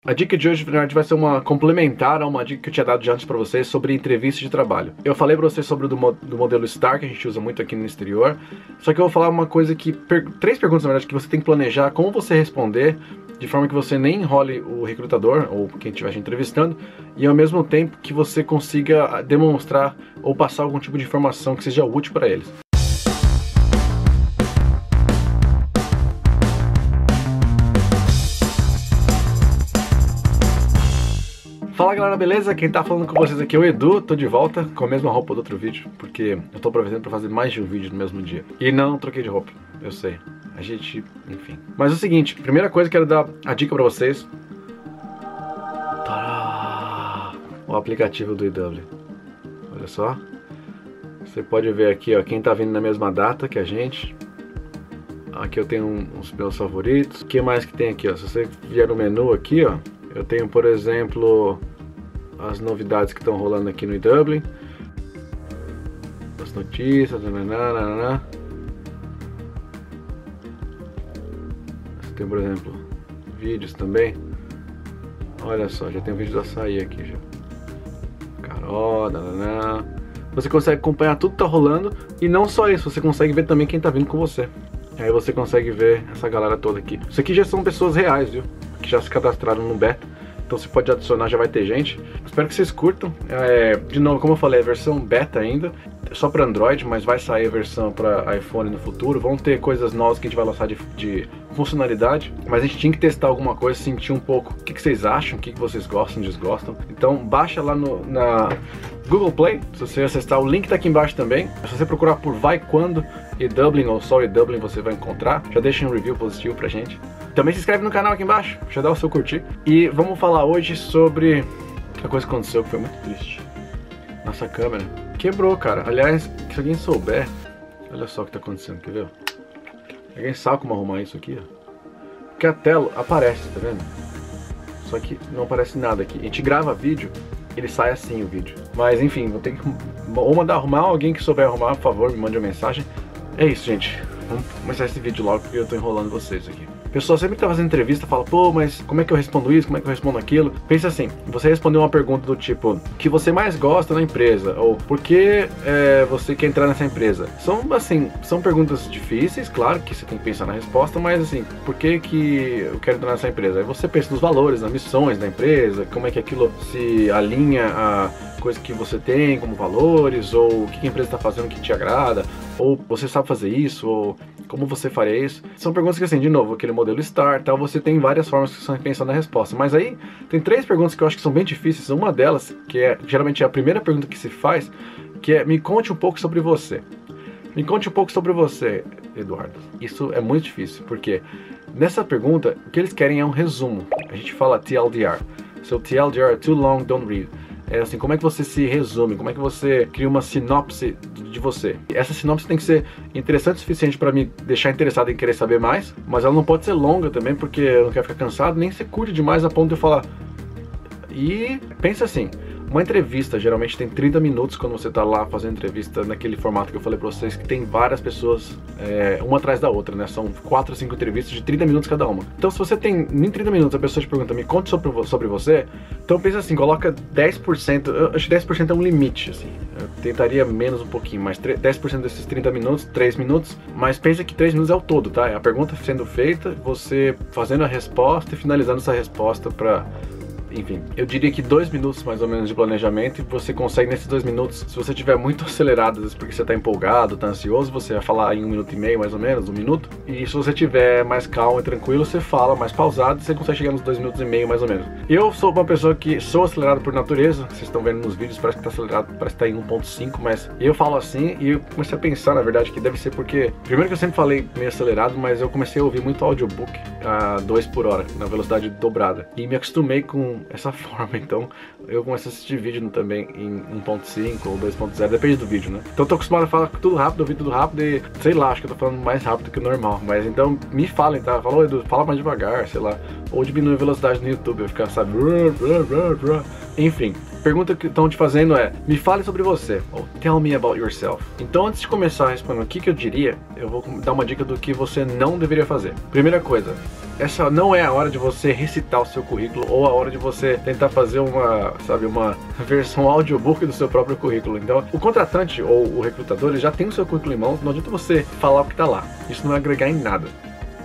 A dica de hoje, na verdade, vai ser uma complementar a uma dica que eu tinha dado já antes pra vocês sobre entrevista de trabalho. Eu falei pra vocês sobre do modelo STAR, que a gente usa muito aqui no exterior, só que eu vou falar uma coisa que... três perguntas, na verdade, que você tem que planejar como você responder, de forma que você nem enrole o recrutador, ou quem estiver te entrevistando, e ao mesmo tempo que você consiga demonstrar ou passar algum tipo de informação que seja útil para eles. Fala galera, beleza? Quem tá falando com vocês aqui é o Edu, tô de volta com a mesma roupa do outro vídeo, porque eu tô aproveitando pra fazer mais de um vídeo no mesmo dia. E não troquei de roupa, eu sei, a gente, enfim. Mas é o seguinte, primeira coisa, quero dar a dica pra vocês. Tadá! O aplicativo do IW. Olha só. Você pode ver aqui, ó, quem tá vindo na mesma data que a gente. Aqui eu tenho uns meus favoritos. O que mais que tem aqui, ó? Se você vier no menu aqui, ó, eu tenho, por exemplo, as novidades que estão rolando aqui no IW, as notícias, nananana. Você tem, por exemplo, vídeos também. Olha só, já tem um vídeo do açaí aqui já. Carol, nananã. Você consegue acompanhar tudo que tá rolando e não só isso, você consegue ver também quem tá vindo com você. Aí você consegue ver essa galera toda aqui. Isso aqui já são pessoas reais, viu? Que já se cadastraram no beta. Então você pode adicionar, já vai ter gente. Espero que vocês curtam. De novo, como eu falei, é a versão beta ainda. É só para Android, mas vai sair a versão para iPhone no futuro. Vão ter coisas novas que a gente vai lançar de funcionalidade. Mas a gente tinha que testar alguma coisa, sentir um pouco o que vocês acham, o que vocês gostam, desgostam. Então baixa lá na Google Play. Se você acessar, o link tá aqui embaixo também. Se você procurar por Vai Quando e Dublin ou só e Dublin, você vai encontrar. Já deixa um review positivo pra gente. Também se inscreve no canal aqui embaixo, já dá o seu curtir. E vamos falar hoje sobre a coisa que aconteceu que foi muito triste. Nossa câmera quebrou, cara. Aliás, se alguém souber, olha só o que tá acontecendo, quer ver? Alguém sabe como arrumar isso aqui, ó? Porque a tela aparece, tá vendo? Só que não aparece nada aqui. A gente grava vídeo, ele sai assim o vídeo. Mas enfim, vou ter que ou mandar arrumar, alguém que souber arrumar, por favor, me mande uma mensagem. É isso, gente. Vamos começar esse vídeo logo porque eu tô enrolando vocês aqui. A pessoa sempre que tá fazendo entrevista fala, pô, mas como é que eu respondo isso? Como é que eu respondo aquilo? Pensa assim, você respondeu uma pergunta do tipo, o que você mais gosta na empresa? Ou por que você quer entrar nessa empresa? São perguntas difíceis, claro que você tem que pensar na resposta, mas assim, por que eu quero entrar nessa empresa? Aí você pensa nos valores, nas missões da empresa, como é que aquilo se alinha a coisa que você tem como valores, ou o que a empresa está fazendo que te agrada, ou você sabe fazer isso, ou como você faria isso. São perguntas que, assim, de novo, aquele modelo STAR, tal, você tem várias formas que você vai pensar na resposta. Mas aí, tem três perguntas que eu acho que são bem difíceis. Uma delas, que geralmente é a primeira pergunta que se faz, que é, me conte um pouco sobre você. Me conte um pouco sobre você, Eduardo. Isso é muito difícil, porque nessa pergunta, o que eles querem é um resumo. A gente fala TLDR. So, TLDR, too long, don't read. É assim, como é que você se resume, como é que você cria uma sinopse de você. Essa sinopse tem que ser interessante o suficiente para me deixar interessado em querer saber mais, mas ela não pode ser longa também, porque eu não quero ficar cansado, nem ser curta demais a ponto de eu falar. E pensa assim, uma entrevista geralmente tem 30 minutos quando você tá lá fazendo entrevista naquele formato que eu falei pra vocês, que tem várias pessoas, uma atrás da outra, né? São 4 ou 5 entrevistas de 30 minutos cada uma. Então se você tem, em 30 minutos a pessoa te pergunta, me conte sobre você, então pensa assim, coloca 10%, eu acho que 10% é um limite, assim. Eu tentaria menos um pouquinho, mas 10% desses 30 minutos, 3 minutos, mas pensa que 3 minutos é o todo, tá? É a pergunta sendo feita, você fazendo a resposta e finalizando essa resposta pra... Enfim, eu diria que 2 minutos mais ou menos de planejamento, e você consegue nesses 2 minutos, se você estiver muito acelerado, às vezes porque você está empolgado, está ansioso, você vai falar em 1 minuto e meio mais ou menos, 1 minuto, e se você estiver mais calmo e tranquilo, você fala mais pausado e você consegue chegar nos 2 minutos e meio mais ou menos. Eu sou uma pessoa que sou acelerado por natureza, vocês estão vendo nos vídeos, parece que está acelerado, parece que está em 1.5, mas eu falo assim e eu comecei a pensar, na verdade, que deve ser porque, primeiro que eu sempre falei meio acelerado, mas eu comecei a ouvir muito audiobook a 2 por hora, na velocidade dobrada, e me acostumei com essa forma, então eu começo a assistir vídeo também em 1.5 ou 2.0, depende do vídeo, né? Então eu tô acostumado a falar tudo rápido, ouvir tudo rápido e, sei lá, acho que eu tô falando mais rápido que o normal, mas então me falem, tá? Fala, Edu, fala mais devagar, sei lá, ou diminui a velocidade no YouTube, eu ficar, sabe, Enfim, pergunta que estão te fazendo é: me fale sobre você, ou tell me about yourself. Então, antes de começar a responder o que eu diria, eu vou dar uma dica do que você não deveria fazer. Primeira coisa, essa não é a hora de você recitar o seu currículo ou a hora de você tentar fazer uma versão audiobook do seu próprio currículo. Então, o contratante ou o recrutador, ele já tem o seu currículo em mãos, não adianta você falar o que está lá. Isso não vai agregar em nada.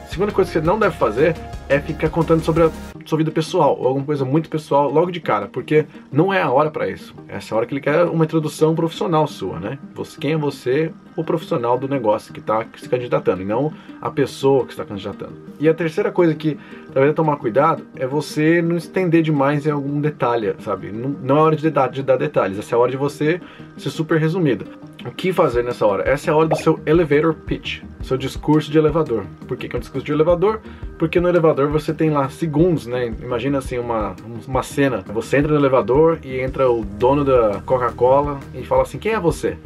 Segunda coisa que você não deve fazer é ficar contando sobre a sua vida pessoal, ou alguma coisa muito pessoal logo de cara, porque não é a hora para isso. Essa é a hora que ele quer uma introdução profissional sua, né? Quem é você, o profissional do negócio que está se candidatando, e não a pessoa que está candidatando. E a terceira coisa que deve tomar cuidado é você não estender demais em algum detalhe, sabe? Não é hora de dar detalhes, essa é a hora de você ser super resumido. O que fazer nessa hora? Essa é a hora do seu elevator pitch, seu discurso de elevador. Por que é um discurso de elevador? Porque no elevador você tem lá segundos, né? Imagina assim uma cena. Você entra no elevador e entra o dono da Coca-Cola e fala assim: quem é você?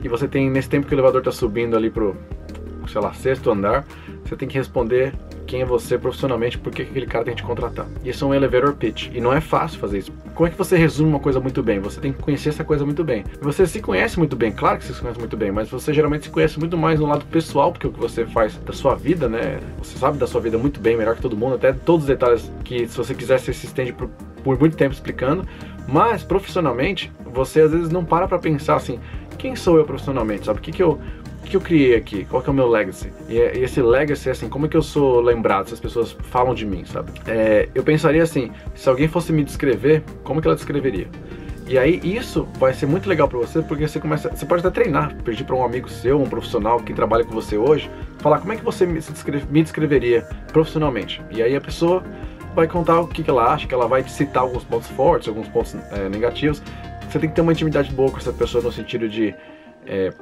E você tem, nesse tempo que o elevador está subindo ali pro, sei lá, 6º andar, você tem que responder quem é você profissionalmente, por que aquele cara tem que te contratar. Isso é um elevator pitch, e não é fácil fazer isso. Como é que você resume uma coisa muito bem? Você tem que conhecer essa coisa muito bem. Você se conhece muito bem, claro que você se conhece muito bem, mas você geralmente se conhece muito mais no lado pessoal, porque o que você faz da sua vida, né? Você sabe da sua vida muito bem, melhor que todo mundo, até todos os detalhes que, se você quiser, você se estende por muito tempo explicando. Mas, profissionalmente, você às vezes não para pra pensar assim: quem sou eu profissionalmente, sabe? O que eu criei aqui? Qual que é o meu legacy? E esse legacy é assim: como é que eu sou lembrado se as pessoas falam de mim, sabe? Eu pensaria assim: se alguém fosse me descrever, como que ela descreveria? E aí isso vai ser muito legal pra você, porque você pode até treinar, pedir pra um amigo seu, um profissional que trabalha com você hoje, falar como é que você me descreveria profissionalmente. E aí a pessoa vai contar o que ela acha, que ela vai citar alguns pontos fortes, alguns pontos negativos. Você tem que ter uma intimidade boa com essa pessoa, no sentido de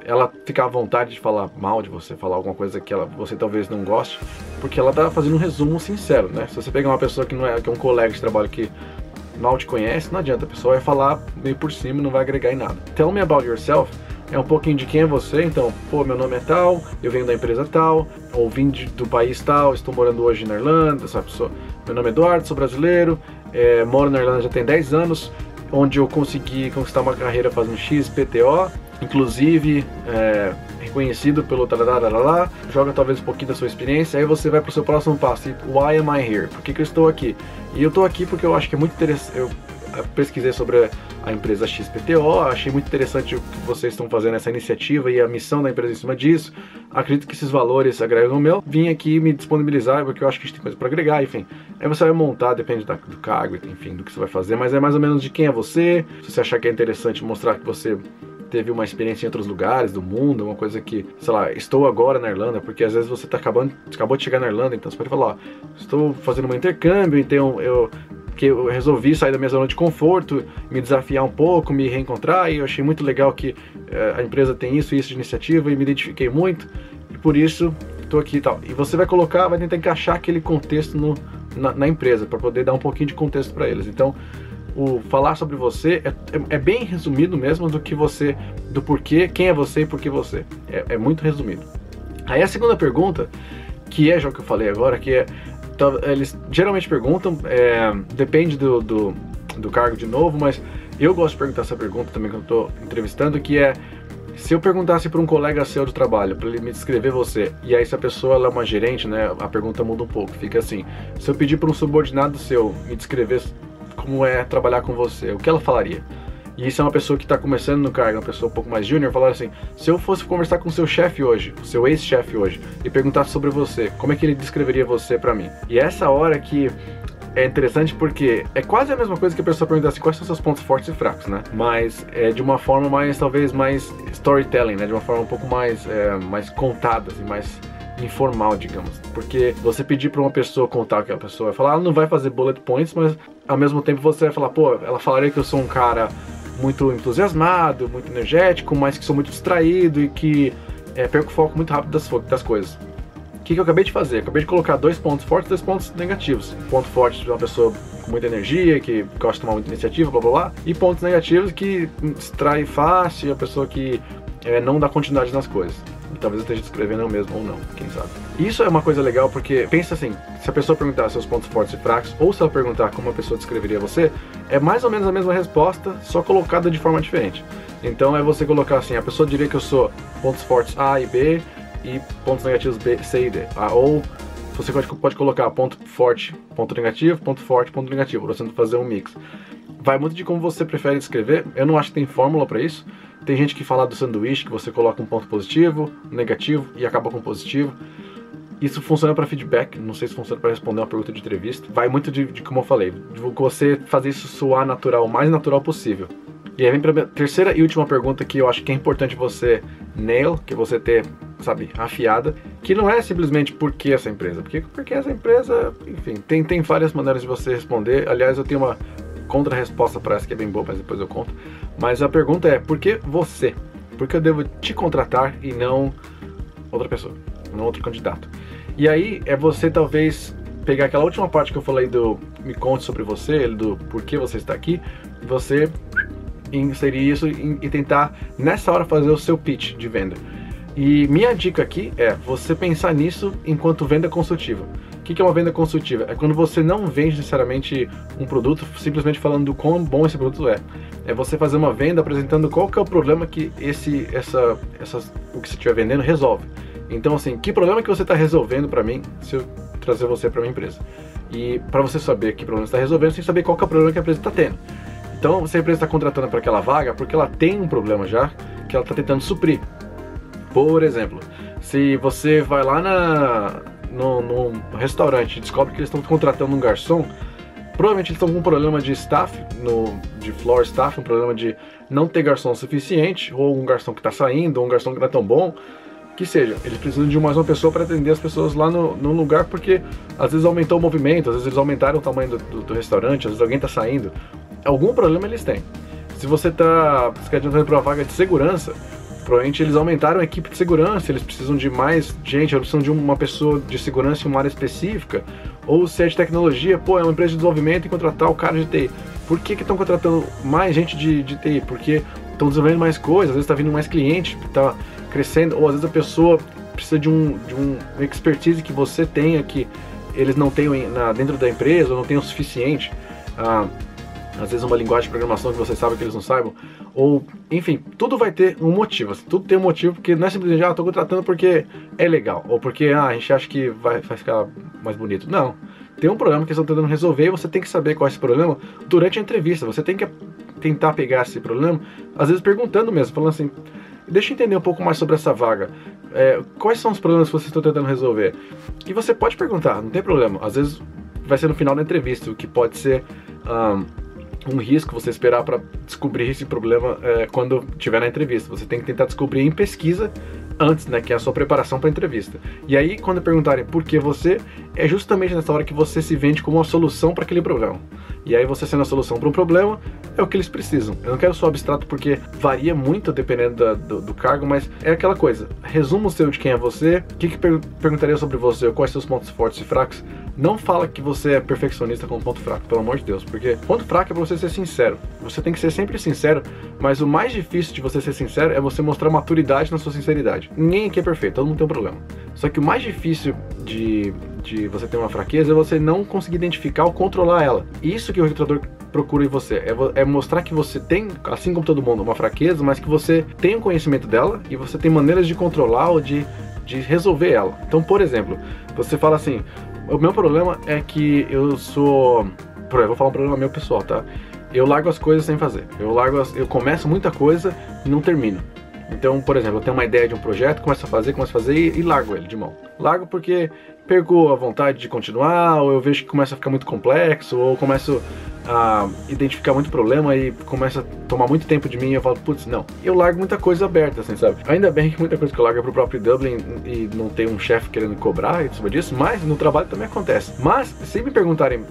ela ficar à vontade de falar mal de você, falar alguma coisa que você talvez não goste, porque ela tá fazendo um resumo sincero, né? Se você pegar uma pessoa que é um colega de trabalho que mal te conhece, não adianta, a pessoa vai falar meio por cima e não vai agregar em nada. Tell me about yourself é um pouquinho de quem é você. Então, meu nome é tal, eu venho da empresa tal, ou vim do país tal, estou morando hoje na Irlanda, sabe? Meu nome é Eduardo, sou brasileiro, moro na Irlanda já tem 10 anos, onde eu consegui conquistar uma carreira fazendo XPTO, inclusive reconhecido pelo tarararará. Joga talvez um pouquinho da sua experiência, aí você vai para o seu próximo passo. Why am I here? Por que eu estou aqui? E eu estou aqui porque eu acho que é muito interessante. Eu pesquisei sobre a empresa XPTO, achei muito interessante o que vocês estão fazendo, essa iniciativa e a missão da empresa em cima disso. Acredito que esses valores agregam o meu. Vim aqui me disponibilizar porque eu acho que a gente tem coisa para agregar, enfim. Aí você vai montar, depende do cargo, enfim, do que você vai fazer, mas é mais ou menos de quem é você. Se você achar que é interessante mostrar que você teve uma experiência em outros lugares do mundo, uma coisa que, sei lá, estou agora na Irlanda, porque às vezes você acabou de chegar na Irlanda, então você pode falar: ó, estou fazendo um intercâmbio, então eu resolvi sair da minha zona de conforto, me desafiar um pouco, me reencontrar, e eu achei muito legal que a empresa tem isso e isso de iniciativa, e me identifiquei muito, e por isso estou aqui e tal. E você vai tentar encaixar aquele contexto na empresa, para poder dar um pouquinho de contexto para eles. Então, o falar sobre você é bem resumido mesmo do porquê, quem é você e por que você. É muito resumido. Aí a segunda pergunta, que é já o que eu falei agora, que eles geralmente perguntam, depende do cargo de novo, mas eu gosto de perguntar essa pergunta também quando eu estou entrevistando, que é: se eu perguntasse para um colega seu de trabalho, para ele me descrever você, e aí se a pessoa ela é uma gerente, né, a pergunta muda um pouco, fica assim: se eu pedir para um subordinado seu me descrever como é trabalhar com você, o que ela falaria? E isso é uma pessoa que está começando no cargo, uma pessoa um pouco mais júnior, falar assim: se eu fosse conversar com o seu chefe hoje, o seu ex-chefe hoje, e perguntasse sobre você, como é que ele descreveria você para mim? E essa hora que é interessante, porque é quase a mesma coisa que a pessoa perguntar assim: quais são seus pontos fortes e fracos, né? Mas de uma forma talvez mais storytelling, né? De uma forma um pouco mais contada, assim, mais informal, digamos. Porque você pedir para uma pessoa contar o que a pessoa vai falar, ela não vai fazer bullet points, mas ao mesmo tempo você vai falar: ela falaria que eu sou um cara muito entusiasmado, muito energético, mas que sou muito distraído e que perco o foco muito rápido das coisas. O que eu acabei de fazer? Acabei de colocar 2 pontos fortes e 2 pontos negativos. Ponto forte de uma pessoa com muita energia, que gosta de tomar muita iniciativa, blá blá blá, e pontos negativos que distrai fácil, a pessoa que não dar continuidade nas coisas. E talvez eu esteja escrevendo eu mesmo ou não, quem sabe. Isso é uma coisa legal porque, pensa assim, se a pessoa perguntar seus pontos fortes e fracos, ou se ela perguntar como a pessoa descreveria você, é mais ou menos a mesma resposta, só colocada de forma diferente. Então é você colocar assim, a pessoa diria que eu sou pontos fortes A e B, e pontos negativos B, C e D. Ou você pode colocar ponto forte, ponto negativo, ponto forte, ponto negativo, você fazer um mix. Vai muito de como você prefere escrever, eu não acho que tem fórmula para isso. Tem gente que fala do sanduíche, que você coloca um ponto positivo, negativo e acaba com positivo. Isso funciona para feedback, não sei se funciona para responder uma pergunta de entrevista. Vai muito de como eu falei, de você fazer isso soar natural, o mais natural possível. E aí vem para a terceira e última pergunta que eu acho que é importante você nail, que você ter, sabe, afiada, que não é simplesmente por que essa empresa, porque essa empresa, enfim, tem várias maneiras de você responder. Aliás, eu tenho uma contra-resposta para essa que é bem boa, mas depois eu conto. Mas a pergunta é, por que você? Por que eu devo te contratar e não outra pessoa, não outro candidato? E aí é você talvez pegar aquela última parte que eu falei do me conte sobre você, do por que você está aqui, você inserir isso e tentar nessa hora fazer o seu pitch de venda. E minha dica aqui é você pensar nisso enquanto venda consultiva. O que é uma venda consultiva? É quando você não vende necessariamente um produto simplesmente falando do quão bom esse produto é. É você fazer uma venda apresentando qual que é o problema que o que você estiver vendendo resolve. Então assim, que problema que você está resolvendo para mim se eu trazer você para minha empresa? E para você saber que problema você está resolvendo, você tem que saber qual que é o problema que a empresa está tendo. Então se a empresa está contratando para aquela vaga, porque ela tem um problema já, que ela está tentando suprir. Por exemplo, se você vai lá no restaurante e descobre que eles estão contratando um garçom, provavelmente eles estão com um problema de staff, de floor staff, um problema de não ter garçom suficiente, ou um garçom que está saindo, ou um garçom que não é tão bom, que seja. Eles precisam de mais uma pessoa para atender as pessoas lá no lugar, porque às vezes aumentou o movimento, às vezes eles aumentaram o tamanho do restaurante, às vezes alguém está saindo. Algum problema eles têm. Se você está candidatando para uma vaga de segurança, provavelmente eles aumentaram a equipe de segurança, eles precisam de mais gente, eles precisam de uma pessoa de segurança em uma área específica. Ou se é de tecnologia, pô, é uma empresa de desenvolvimento e contratar o cara de TI. Por que estão contratando mais gente de TI? Porque estão desenvolvendo mais coisas, às vezes está vindo mais cliente, está crescendo, ou às vezes a pessoa precisa de um expertise que você tenha que eles não tenham dentro da empresa, ou não tenham o suficiente. Às vezes uma linguagem de programação que você sabe que eles não saibam, ou, enfim, tudo vai ter um motivo, assim, tudo tem um motivo, porque não é simplesmente, estou contratando porque é legal, ou porque, a gente acha que vai ficar mais bonito. Não, tem um problema que eles estão tentando resolver e você tem que saber qual é esse problema durante a entrevista, você tem que tentar pegar esse problema, às vezes perguntando mesmo, falando assim, deixa eu entender um pouco mais sobre essa vaga, quais são os problemas que vocês estão tentando resolver? E você pode perguntar, não tem problema, às vezes vai ser no final da entrevista, o que pode ser um risco você esperar para descobrir esse problema quando estiver na entrevista. Você tem que tentar descobrir em pesquisa antes, né, que é a sua preparação para a entrevista. E aí, quando perguntarem por que você, é justamente nessa hora que você se vende como uma solução para aquele problema. E aí você sendo a solução para um problema, é o que eles precisam. Eu não quero só abstrato porque varia muito dependendo do cargo, mas é aquela coisa, resumo seu de quem é você, o que perguntaria sobre você, quais seus pontos fortes e fracos. Não fala que você é perfeccionista com ponto fraco, pelo amor de Deus, porque ponto fraco é pra você ser sincero. Você tem que ser sempre sincero, mas o mais difícil de você ser sincero é você mostrar maturidade na sua sinceridade. Ninguém aqui é perfeito, todo mundo tem um problema. Só que o mais difícil de você ter uma fraqueza é você não conseguir identificar ou controlar ela. Isso que o recrutador procura em você, é mostrar que você tem, assim como todo mundo, uma fraqueza, mas que você tem um conhecimento dela e você tem maneiras de controlar ou de resolver ela. Então, por exemplo, você fala assim, o meu problema é que eu sou... vou falar um problema meu pessoal, tá? Eu largo as coisas sem fazer. Eu começo muita coisa e não termino. Então, por exemplo, eu tenho uma ideia de um projeto, começo a fazer e largo ele de mão. Largo porque perco a vontade de continuar, ou eu vejo que começa a ficar muito complexo, ou começo a identificar muito problema e começa a tomar muito tempo de mim e eu falo, putz, não. Eu largo muita coisa aberta, assim, sabe? Ainda bem que muita coisa que eu largo é pro próprio Dublin e não tem um chefe querendo cobrar e tudo disso, mas no trabalho também acontece. Mas, se me perguntarem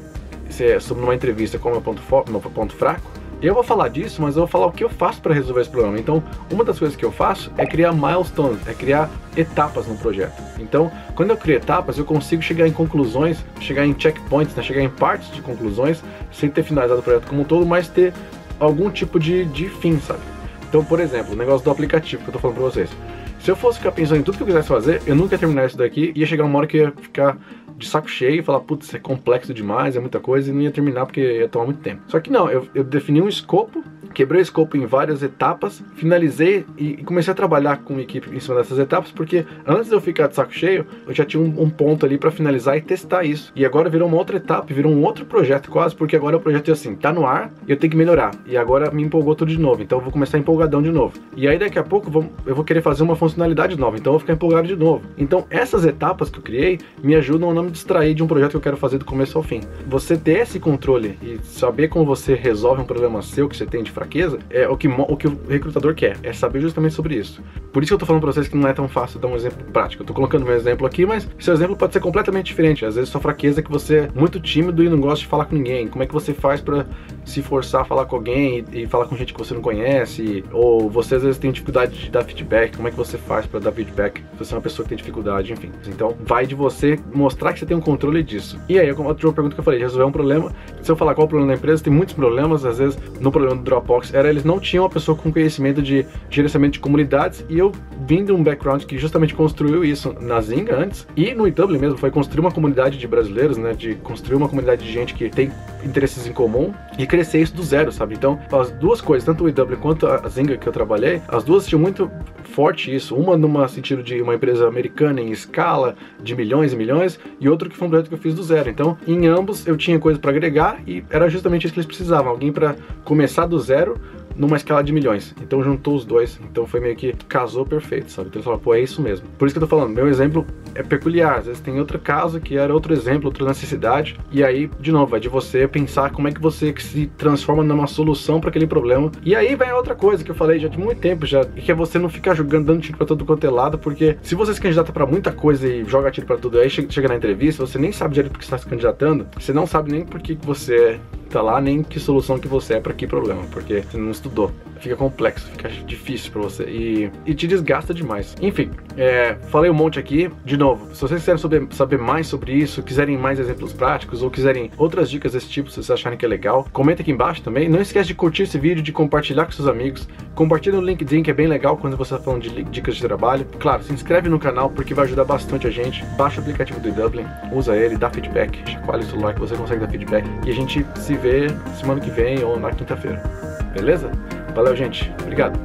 se é sobre uma entrevista qual é o meu ponto fraco, eu vou falar disso, mas eu vou falar o que eu faço para resolver esse problema. Então, uma das coisas que eu faço é criar milestones, é criar etapas no projeto. Então, quando eu crio etapas, eu consigo chegar em conclusões, chegar em checkpoints, né, chegar em partes de conclusões, sem ter finalizado o projeto como um todo, mas ter algum tipo de fim, sabe? Então, por exemplo, o negócio do aplicativo que eu tô falando pra vocês. Se eu fosse ficar pensando em tudo que eu quisesse fazer, eu nunca ia terminar isso daqui, ia chegar uma hora que eu ia ficar de saco cheio e falar, putz, isso é complexo demais, é muita coisa, e não ia terminar porque ia tomar muito tempo. Só que não, eu defini um escopo, quebrei o escopo em várias etapas, finalizei e comecei a trabalhar com a equipe em cima dessas etapas, porque antes de eu ficar de saco cheio, eu já tinha um ponto ali pra finalizar e testar isso. E agora virou uma outra etapa, virou um outro projeto quase, porque agora o projeto é assim, tá no ar, e eu tenho que melhorar. E agora me empolgou tudo de novo, então eu vou começar empolgadão de novo. E aí daqui a pouco eu vou querer fazer uma funcionalidade nova, então eu vou ficar empolgado de novo. Então essas etapas que eu criei me ajudam a não me distrair de um projeto que eu quero fazer do começo ao fim. Você ter esse controle e saber como você resolve um problema seu que você tem de fraqueza, é o que o recrutador quer, é saber justamente sobre isso. Por isso que eu tô falando pra vocês que não é tão fácil dar um exemplo prático. Eu tô colocando meu exemplo aqui, mas seu exemplo pode ser completamente diferente. Às vezes sua fraqueza é que você é muito tímido e não gosta de falar com ninguém. Como é que você faz pra se forçar a falar com alguém e falar com gente que você não conhece? Ou você às vezes tem dificuldade de dar feedback, como é que você faz pra dar feedback se você é uma pessoa que tem dificuldade, enfim. Então vai de você mostrar que você tem um controle disso. E aí, como outra pergunta que eu falei, de resolver um problema. Se eu falar qual é o problema da empresa, tem muitos problemas. Às vezes, no problema do Dropbox, eles não tinham uma pessoa com conhecimento de gerenciamento de comunidades, e eu vim de um background que justamente construiu isso na Zynga antes, e no eW mesmo, foi construir uma comunidade de brasileiros, né, de construir uma comunidade de gente que tem interesses em comum, e crescer isso do zero, sabe? Então, as duas coisas, tanto o eW quanto a Zynga que eu trabalhei, as duas tinham muito forte isso, uma numa sentido de uma empresa americana em escala, de milhões e milhões, e outro que foi um projeto que eu fiz do zero. Então, em ambos, eu tinha coisa para agregar, e era justamente isso que eles precisavam, alguém para começar do zero, numa escala de milhões. Então juntou os dois, então foi meio que casou perfeito, sabe? Então eles falaram, pô, é isso mesmo. Por isso que eu tô falando, meu exemplo é peculiar, às vezes tem outro caso que era outro exemplo, outra necessidade, e aí, de novo, vai de você pensar como é que você se transforma numa solução para aquele problema. E aí vem a outra coisa que eu falei já de muito tempo já, que é você não ficar jogando, dando tiro pra todo quanto é lado, porque se você se candidata pra muita coisa e joga tiro pra tudo, aí chega na entrevista, você nem sabe direito porque você tá se candidatando, você não sabe nem por que você tá lá, nem que solução que você é pra que problema, porque você não estudou. Fica complexo, fica difícil pra você e te desgasta demais. Enfim, falei um monte aqui. De novo, se vocês quiserem saber mais sobre isso, quiserem mais exemplos práticos ou quiserem outras dicas desse tipo, se vocês acharem que é legal, comenta aqui embaixo também. Não esquece de curtir esse vídeo, de compartilhar com seus amigos, compartilha no LinkedIn, que é bem legal quando você tá falando de dicas de trabalho. Claro, se inscreve no canal porque vai ajudar bastante a gente. Baixa o aplicativo do eW, usa ele, dá feedback, chacoalha o celular que você consegue dar feedback, e a gente se vê semana que vem ou na quinta-feira. Beleza? Valeu, gente. Obrigado.